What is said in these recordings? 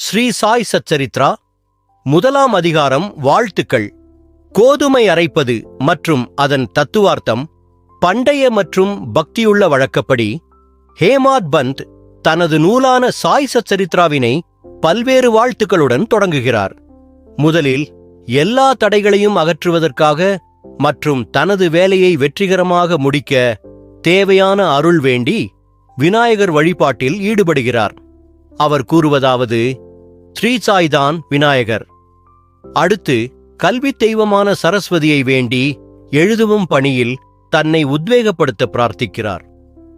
ஸ்ரீ சாய் சச்சரித்ரா முதலாம் அதிகாரம் வாழ்த்துக்கள். கோதுமை அரைப்பது மற்றும் அதன் தத்துவார்த்தம். பண்டைய மற்றும் பக்தியுள்ள வழக்கப்படி ஹேமாத் பந்த் தனது நூலான சாய் சச்சரித்ராவினை பல்வேறு வாழ்த்துக்களுடன் தொடங்குகிறார். முதலில் எல்லா தடைகளையும் அகற்றுவதற்காக மற்றும் தனது வேலையை வெற்றிகரமாக முடிக்க தேவையான அருள் வேண்டி விநாயகர் வழிபாட்டில் ஈடுபடுகிறார். அவர் கூறுவதாவது: ஸ்ரீ சாய்தான் விநாயகர். அடுத்து கல்வித் தெய்வமான சரஸ்வதியை வேண்டி எழுதும் பணியில் தன்னை உத்வேகப்படுத்த பிரார்த்திக்கிறார்.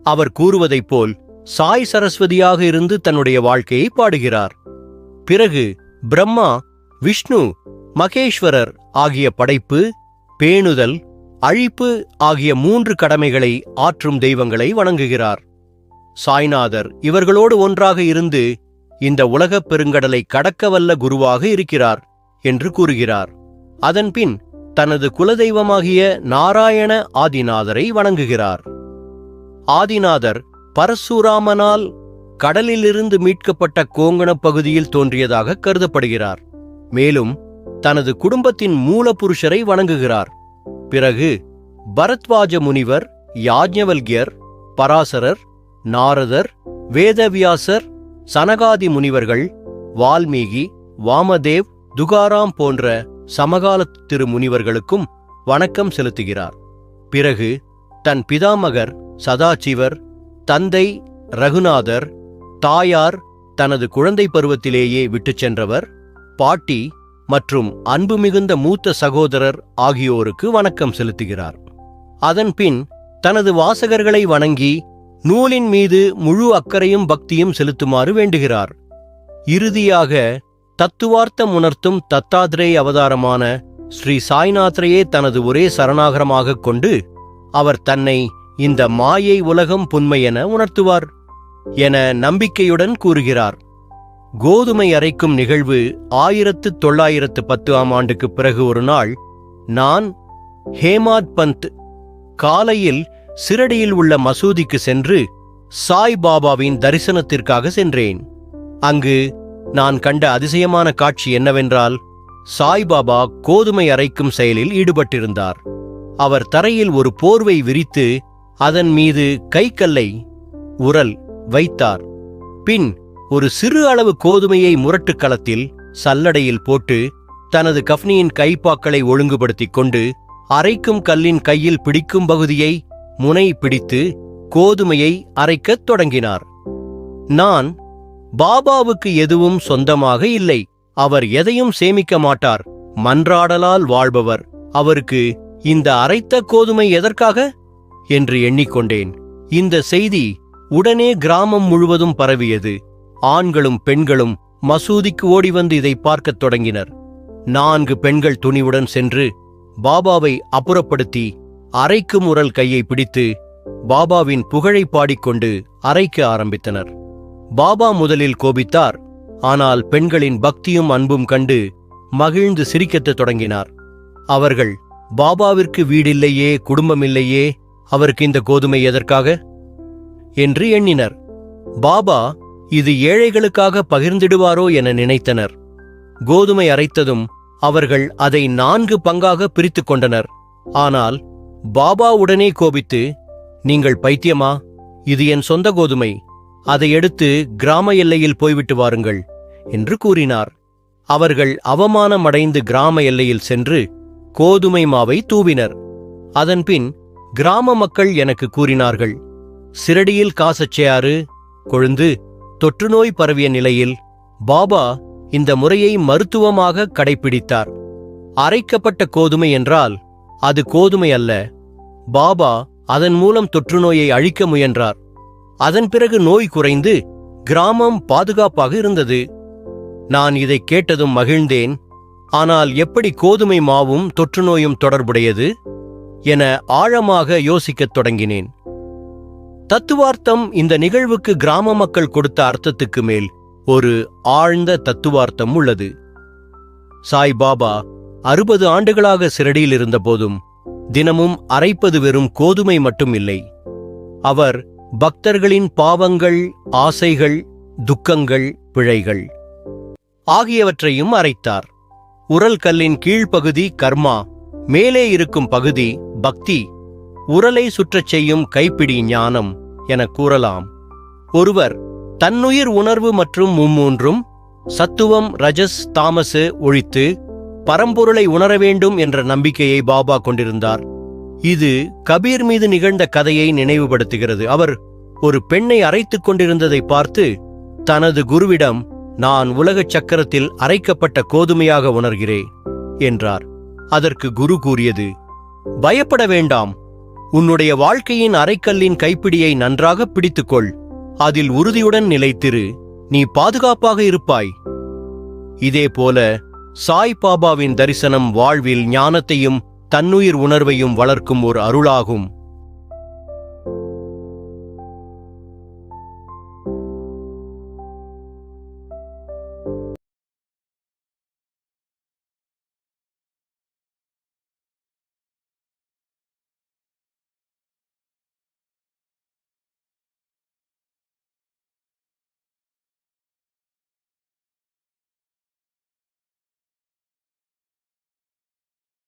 அவர் கூறுவதைப் போல் சாய் சரஸ்வதியாக இருந்து தன்னுடைய வாழ்க்கையை பாடுகிறார். பிறகு பிரம்மா, விஷ்ணு, மகேஸ்வரர் ஆகிய படைப்பு, பேணுதல், அழிப்பு ஆகிய 3 கடமைகளை ஆற்றும் தெய்வங்களை வணங்குகிறார். சாய்நாதர் இவர்களோடு ஒன்றாக இருந்து இந்த உலகப் பெருங்கடலை கடக்கவல்ல குருவாக இருக்கிறார் என்று கூறுகிறார். அதன்பின் தனது குலதெய்வமாகிய நாராயண ஆதிநாதரை வணங்குகிறார். ஆதிநாதர் பரசுராமனால் கடலிலிருந்து மீட்கப்பட்ட கோங்கணப் பகுதியில் தோன்றியதாக கருதப்படுகிறார். மேலும் தனது குடும்பத்தின் மூலபுருஷரை வணங்குகிறார். பிறகு பரத்வாஜ முனிவர், யாஜ்ஞவல்கியர், பராசரர், நாரதர், வேதவியாசர், சனகாதி முனிவர்கள், வால்மீகி, வாமதேவ், துகாராம் போன்ற சமகால திரு முனிவர்களுக்கும் வணக்கம் செலுத்துகிறார். பிறகு தன் பிதாமகர் சதாசிவர், தந்தை ரகுநாதர், தாயார் தனது குழந்தை பருவத்திலேயே விட்டுச் சென்றவர், பாட்டி மற்றும் அன்பு மிகுந்த மூத்த சகோதரர் ஆகியோருக்கு வணக்கம் செலுத்துகிறார். அதன்பின் தனது வாசகர்களை வணங்கி நூலின் மீது முழு அக்கறையும் பக்தியும் செலுத்துமாறு வேண்டுகிறார். இறுதியாக தத்துவார்த்தம் உணர்த்தும் தத்தாத்ரேய அவதாரமான ஸ்ரீ சாய்நாதரையே தனது ஒரே சரணாகரமாகக் கொண்டு அவர் தன்னை இந்த மாயை உலகம் புன்மையென உணர்த்துவார் என நம்பிக்கையுடன் கூறுகிறார். கோதுமை அரைக்கும் நிகழ்வு 1910 ஆண்டுக்குப் பிறகு ஒரு நாள் நான் ஹேமாத் பந்த் காலையில் சிரடியில் உள்ள மசூதிக்கு சென்று சாய் பாபாவின் தரிசனத்திற்காக சென்றேன். அங்கு நான் கண்ட அதிசயமான காட்சி என்னவென்றால், சாய்பாபா கோதுமை அரைக்கும் செயலில் ஈடுபட்டிருந்தார். அவர் தரையில் ஒரு போர்வை விரித்து அதன் மீது கைக்கல்லை உரல் வைத்தார். பின் ஒரு சிறு அளவு கோதுமையை முரட்டு களத்தில் சல்லடையில் போட்டு தனது கஃப்னியின் கைப்பாக்களை ஒழுங்குபடுத்திக் கொண்டு அரைக்கும் கல்லின் கையில் பிடிக்கும் பகுதியை முனை பிடித்து கோதுமையை அரைக்கத் தொடங்கினார். நான், பாபாவுக்கு எதுவும் சொந்தமாக இல்லை, அவர் எதையும் சேமிக்க மாட்டார், மன்றாடலால் வாழ்பவர், அவருக்கு இந்த அரைத்த கோதுமை எதற்காக என்று எண்ணிக்கொண்டேன். இந்த செய்தி உடனே கிராமம் முழுவதும் பரவியது. ஆண்களும் பெண்களும் மசூதிக்கு ஓடி வந்து இதை பார்க்கத் தொடங்கினர். 4 பெண்கள் துணிவுடன் சென்று பாபாவை அப்புறப்படுத்தி அரைக்கும் உரல் கையை பிடித்து பாபாவின் புகழை பாடிக்கொண்டு அரைக்க ஆரம்பித்தனர். பாபா முதலில் கோபித்தார். ஆனால் பெண்களின் பக்தியும் அன்பும் கண்டு மகிழ்ந்து சிரிக்கத் தொடங்கினார். அவர்கள், பாபாவிற்கு வீடில்லையே, குடும்பமில்லையே, அவருக்கு இந்த கோதுமை எதற்காக என்று எண்ணினர். பாபா இது ஏழைகளுக்காக பகிர்ந்திடுவாரோ என நினைத்தனர். கோதுமை அரைத்ததும் அவர்கள் அதை 4 பங்காக பிரித்துக் கொண்டனர். ஆனால் பாபா உடனே கோபித்து, நீங்கள் பைத்தியமா? இது என் சொந்த கோதுமை, அதை எடுத்து கிராம எல்லையில் போய்விட்டு வாருங்கள் என்று கூறினார். அவர்கள் அவமானமடைந்து கிராம எல்லையில் சென்று கோதுமை மாவை தூவினர். அதன்பின் கிராம மக்கள் எனக்கு கூறினார்கள், சிரடியில் காசச்சேயாறு கொழுந்து தொற்றுநோய் பரவிய நிலையில் பாபா இந்த முறையை மருத்துவமாக கடைப்பிடித்தார். அரைக்கப்பட்ட கோதுமை என்றால் அது கோதுமை அல்ல. பாபா அதன் மூலம் தொற்றுநோயை அழிக்க முயன்றார். அதன் பிறகு நோய் குறைந்து கிராமம் பாதுகாப்பாக இருந்தது. நான் இதை கேட்டதும் மகிழ்ந்தேன். ஆனால் எப்படி கோதுமை மாவும் தொற்றுநோயும் தொடர்புடையது என ஆழமாக யோசிக்கத் தொடங்கினேன். தத்துவார்த்தம் இந்த நிகழ்வுக்கு கிராம மக்கள் கொடுத்த அர்த்தத்துக்கு மேல் ஒரு ஆழ்ந்த தத்துவார்த்தம் உள்ளது. சாய் பாபா 60 ஆண்டுகளாக சிரடியில் இருந்த போதும் தினமும் அரைப்பது வெறும் கோதுமை மட்டும் இல்லை. அவர் பக்தர்களின் பாவங்கள், ஆசைகள், துக்கங்கள், பிழைகள் ஆகியவற்றையும் அரைத்தார். உரல் கல்லின் கீழ்ப்பகுதி கர்மா, மேலே இருக்கும் பகுதி பக்தி, உரலை சுற்றச் செய்யும் கைப்பிடி ஞானம் என கூறலாம். ஒருவர் தன்னுயிர் உணர்வு மற்றும் மும்மூன்றும் சத்துவம், ரஜஸ், தாமசு ஒழித்து பரம்பொருளை உணர வேண்டும் என்ற நம்பிக்கையை பாபா கொண்டிருந்தார். இது கபீர் மீது நிகழ்ந்த கதையை நினைவுபடுத்துகிறது. அவர் ஒரு பெண்ணை அரைத்துக் கொண்டிருந்ததை பார்த்து தனது குருவிடம், நான் உலகச் சக்கரத்தில் அரைக்கப்பட்ட கோதுமையாக உணர்கிறேன் என்றார். அதற்கு குரு கூறியது, பயப்பட வேண்டாம், உன்னுடைய வாழ்க்கையின் அரைக்கல்லின் கைப்பிடியை நன்றாக பிடித்துக்கொள், அதில் உறுதியுடன் நிலைத்திரு, நீ பாதுகாப்பாக இருப்பாய். இதேபோல சாய் பாபாவின் தரிசனம் வாழ்வில் ஞானத்தையும் தன்னுயிர் உணர்வையும் வளர்க்கும் ஒரு அருளாகும்.